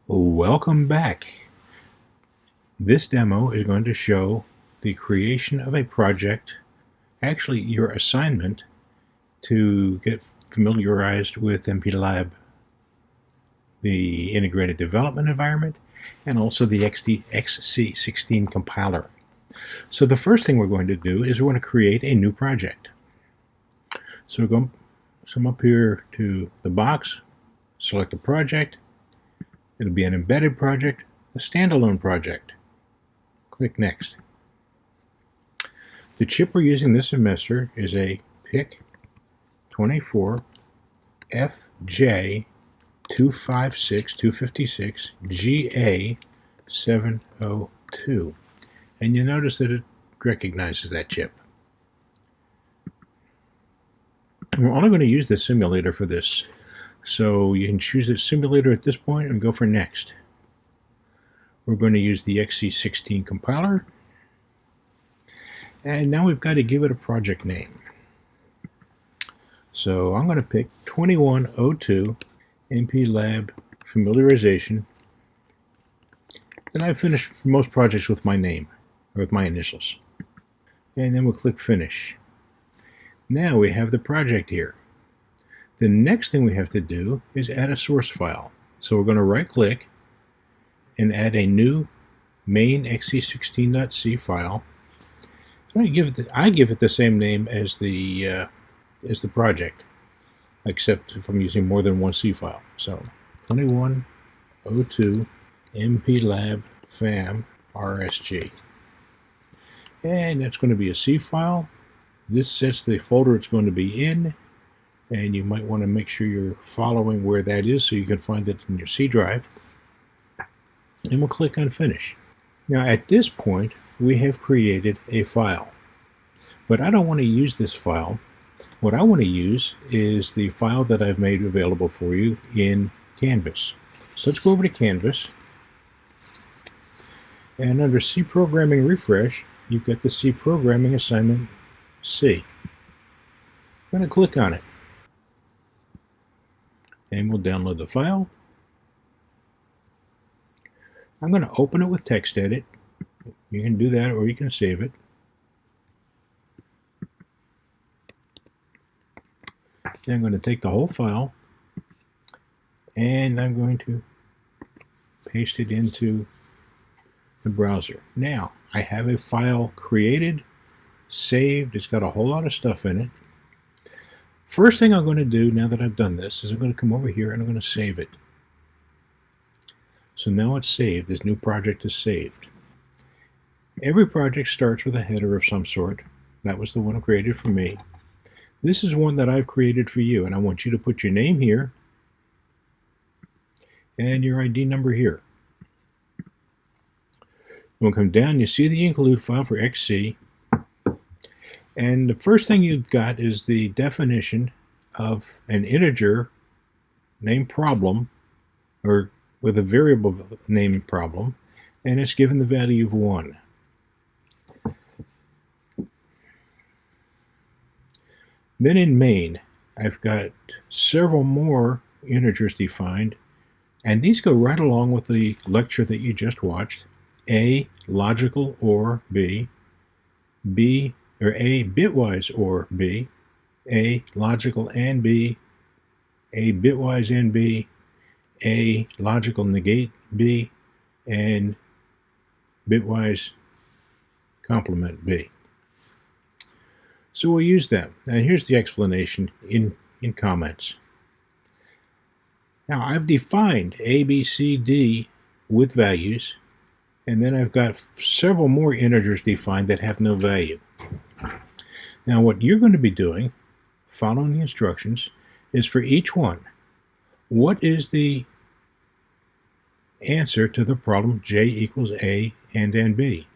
Welcome back. This demo is going to show the creation of a project, actually your assignment to get familiarized with MPLAB, the integrated development environment, and also the XC16 compiler. So the first thing we're going to do is we're going to create a new project. So we're going to come up here to the box, select a project. It'll be an embedded project, a standalone project. Click Next. The chip we're using this semester is a PIC 24 FJ256256 GA702. And you notice that it recognizes that chip. And we're only going to use the simulator for this. So you can choose the simulator at this point and go for Next. We're going to use the XC16 compiler. And now we've got to give it a project name. So I'm going to pick 2102 MPLAB familiarization. Then I finish most projects with my name, or with my initials. And then we'll click Finish. Now we have the project here. The next thing we have to do is add a source file. So we're going to right click and add a new main XC16.c file. I give it the same name as the project, except if I'm using more than one C file. So 2102 MPLAB FAM RSG. And that's going to be a C file. This sets the folder it's going to be in, and you might want to make sure you're following where that is so you can find it in your C drive. And we'll click on Finish. Now at this point we have created a file, but I don't want to use this file. What I want to use is the file that I've made available for you in Canvas. So let's go over to Canvas, and under C Programming Refresh you've got the C Programming Assignment C. I'm going to click on it, and we'll download the file. I'm going to open it with TextEdit. You can do that, or you can save it. Then I'm going to take the whole file and I'm going to paste it into the browser. Now I have a file created, saved. It's got a whole lot of stuff in it. First thing I'm going to do now that I've done this is I'm going to come over here and I'm going to save it. So now it's saved. This new project is saved. Every project starts with a header of some sort. That was the one created for me. This is one that I've created for you, and I want you to put your name here and your ID number here. We'll come down, you see the include file for XC, and the first thing you've got is the definition of an integer named problem, or with a variable named problem, and it's given the value of 1. Then in main, I've got several more integers defined, and these go right along with the lecture that you just watched. A, logical or B, B, or A, bitwise or B, A, logical and B, A, bitwise and B, A, logical negate B, and bitwise complement B. So we'll use them. And here's the explanation in comments. Now I've defined A, B, C, D with values, and then I've got several more integers defined that have no value. Now what you're going to be doing, following the instructions, is for each one, what is the answer to the problem J equals A and B?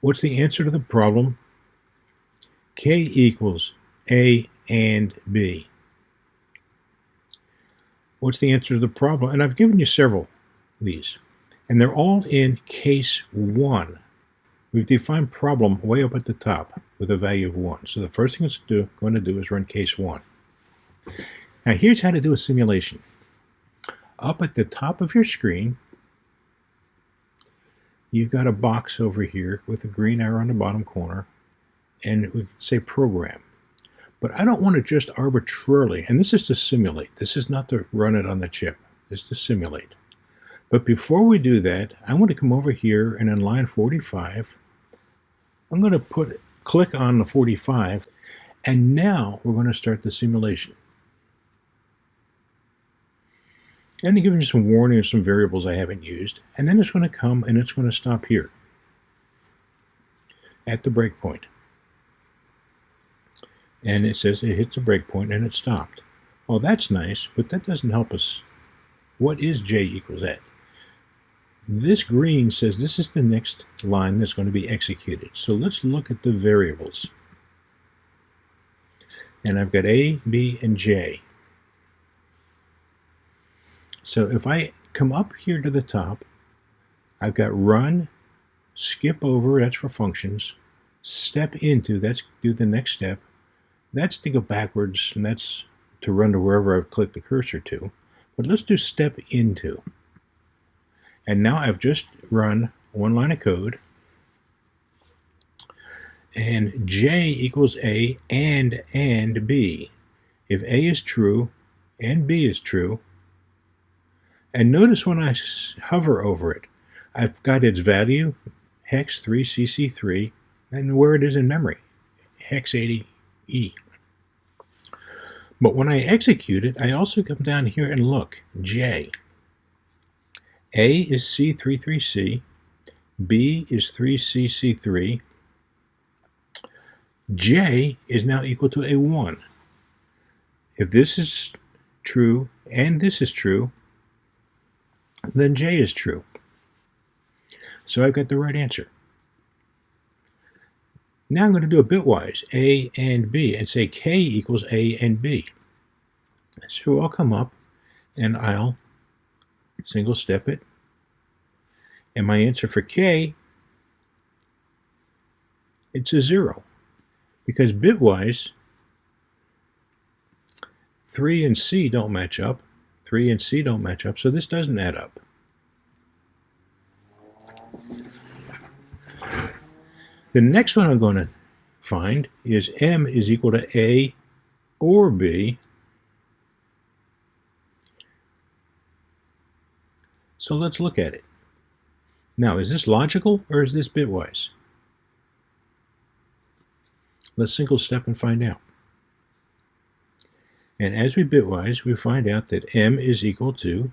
What's the answer to the problem K equals A and B? What's the answer to the problem? And I've given you several of these, and they're all in case 1. We've defined problem way up at the top with a value of 1. So the first thing it's going to do is run case 1. Now here's how to do a simulation. up at the top of your screen, you've got a box over here with a green arrow on the bottom corner, and we say program. But I don't want to just arbitrarily, and this is to simulate. This is not to run it on the chip. This is to simulate. But before we do that, I want to come over here and on line 45, I'm going to click on the 45, and now we're going to start the simulation. And to give you some warning of some variables I haven't used, and then it's going to come and it's going to stop here at the breakpoint. And it says it hits a breakpoint and it stopped. Well, that's nice, but that doesn't help us. What is j equals that? This green says this is the next line that's going to be executed. So let's look at the variables. And I've got A, B, and J. So if I come up here to the top, I've got run, skip over, that's for functions, step into, that's do the next step, that's to go backwards, and that's to run to wherever I've clicked the cursor to. But let's do step into. And now I've just run one line of code, and J equals A and B. If A is true and B is true, and notice when I hover over it, I've got its value, hex 3cc3, and where it is in memory, hex 80e. But when I execute it, I also come down here and look, J. A is C33C, B is 3cc3, J is now equal to a 1. If this is true and this is true, then J is true. So I've got the right answer. Now I'm going to do a bitwise, A and B, and say K equals A and B. So I'll come up and I'll single step it. And my answer for K, it's a 0. Because bitwise, 3 and C don't match up. 3 and C don't match up, so this doesn't add up. The next one I'm going to find is M is equal to A or B. So let's look at it. Now, is this logical or is this bitwise? Let's single step and find out. And as we bitwise, we find out that M is equal to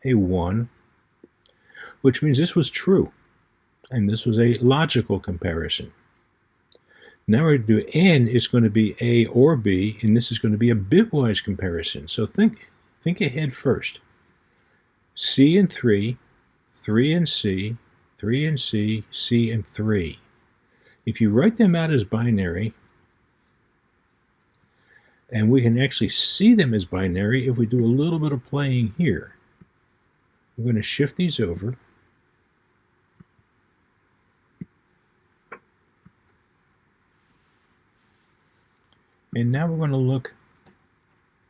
a 1, which means this was true. And this was a logical comparison. Now we're going to do N is going to be A or B, and this is going to be a bitwise comparison. So think ahead first. C and 3, 3 and C, 3 and C, C and 3. If you write them out as binary, and we can actually see them as binary if we do a little bit of playing here. We're going to shift these over. And now we're going to look,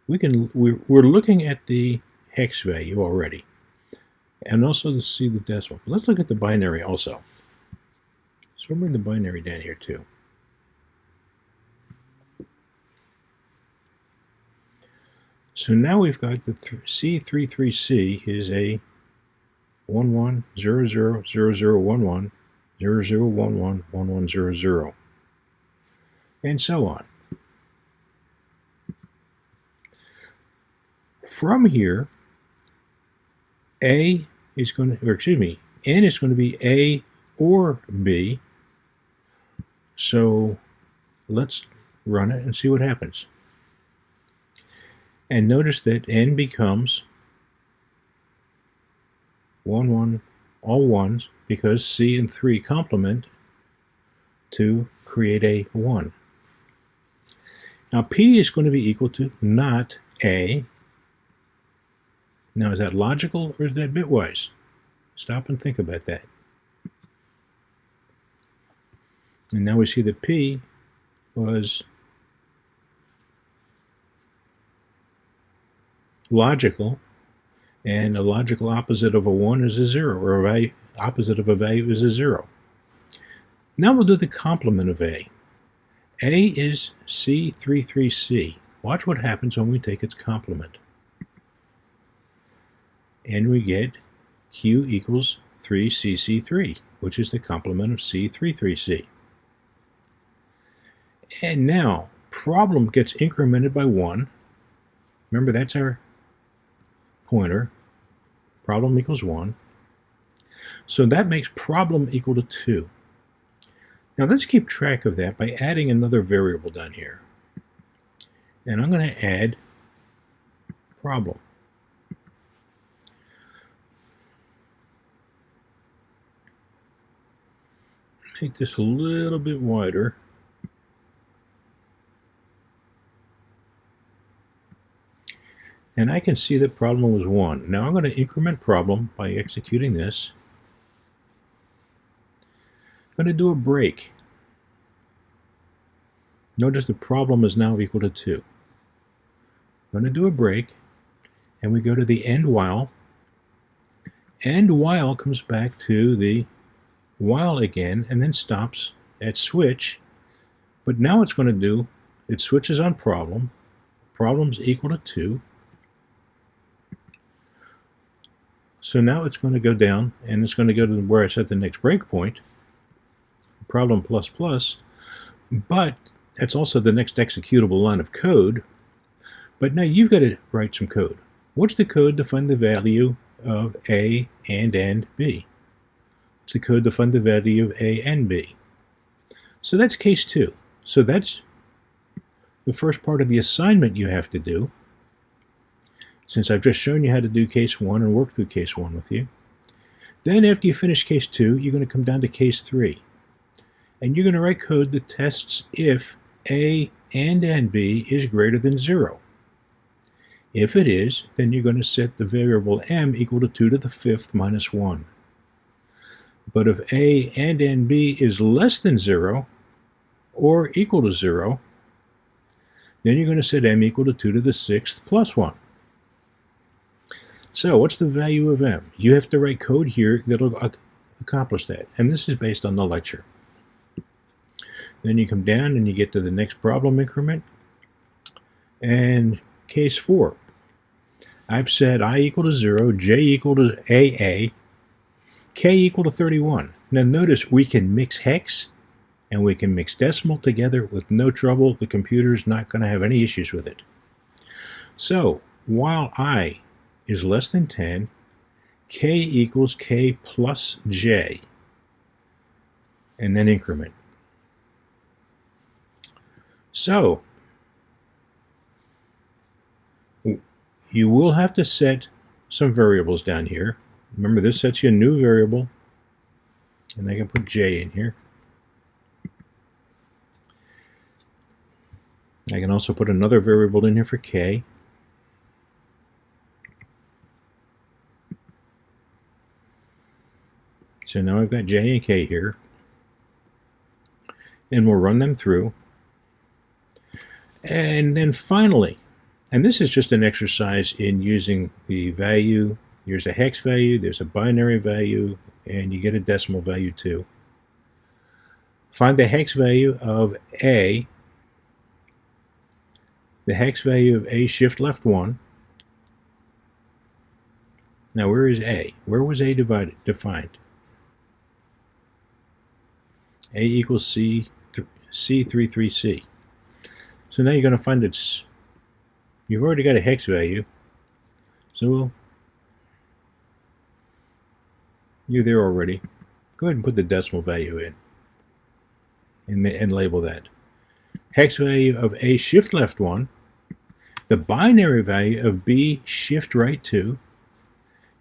we're looking at the hex value already, and also to see the decimal. Let's look at the binary also. So we'll bring the binary down here too. So now we've got the C33C is a 11000011 00111100, and so on. From here, A is going to, or excuse me, N is going to be A or B. So let's run it and see what happens. And notice that N becomes 1, 1, all ones, because C and 3 complement to create a 1. Now P is going to be equal to not A. Now is that logical or is that bitwise? Stop and think about that. And now we see that P was logical, And a logical opposite of a 1 is a 0, or a value opposite of a value is a 0. Now we'll do the complement of A. A is C33C. Watch what happens when we take its complement. And we get Q equals 3CC3, which is the complement of C33C. And now, problem gets incremented by 1. Remember, that's our pointer. Problem equals 1. So that makes problem equal to 2. Now let's keep track of that by adding another variable down here. And I'm going to add problem. Make this a little bit wider. And I can see that problem was 1. Now I'm going to increment problem by executing this. I'm going to do a break. Notice the problem is now equal to 2. I'm going to do a break, and we go to the end while. End while comes back to the while again, and then stops at switch. But now it's going to do, it switches on problem. Problem's equal to 2. So now it's going to go down, and it's going to go to where I set the next breakpoint, problem plus plus, but that's also the next executable line of code. But now you've got to write some code. What's the code to find the value of A and B? What's the code to find the value of A and B? So that's case 2. So that's the first part of the assignment you have to do. Since I've just shown you how to do case 1 and work through case 1 with you. Then after you finish case 2, you're going to come down to case 3. And you're going to write code that tests if A and B is greater than 0. If it is, then you're going to set the variable m equal to 2 to the 5th minus 1. But if A and B is less than 0 or equal to 0, then you're going to set m equal to 2 to the 6th plus 1. So what's the value of m? You have to write code here that'll accomplish that. And this is based on the lecture. Then you come down and you get to the next problem increment. And case 4. I've said I equal to 0, j equal to AA, k equal to 31. Now notice we can mix hex and we can mix decimal together with no trouble. The computer's not going to have any issues with it. So while I is less than 10, k equals k plus j, and then increment. So you will have to set some variables down here. Remember, this sets you a new variable, and I can put j in here. I can also put another variable in here for k. So now I've got j and k here, and we'll run them through. And then finally, and this is just an exercise in using the value. Here's a hex value, there's a binary value, and you get a decimal value too. Find the hex value of A, the hex value of A shift left 1. Now where is A? Where was A defined? A equals C33C. So now you're going to find it's, you've already got a hex value, so you're there already. Go ahead and put the decimal value in and label that. Hex value of A shift left 1, the binary value of B shift right 2,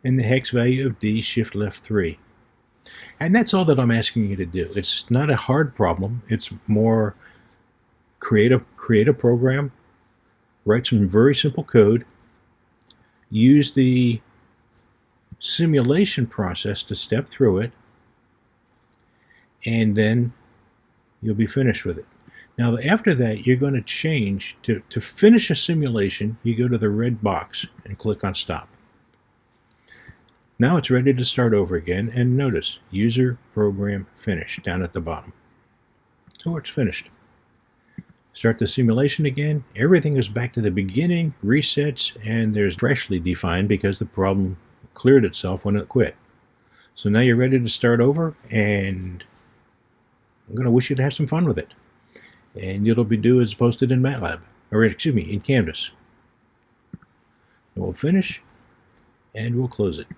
and the hex value of D shift left 3. And that's all that I'm asking you to do. It's not a hard problem. It's more create a program, write some very simple code, use the simulation process to step through it, and then you'll be finished with it. Now after that, you're going to change to finish a simulation. You go to the red box and click on stop. Now it's ready to start over again, and notice user program finished down at the bottom. So it's finished. Start the simulation again. Everything is back to the beginning, resets, and there's freshly defined because the problem cleared itself when it quit. So now you're ready to start over, and I'm going to wish you to have some fun with it. And it'll be due as posted in MATLAB, or excuse me, in Canvas. And we'll finish, and we'll close it.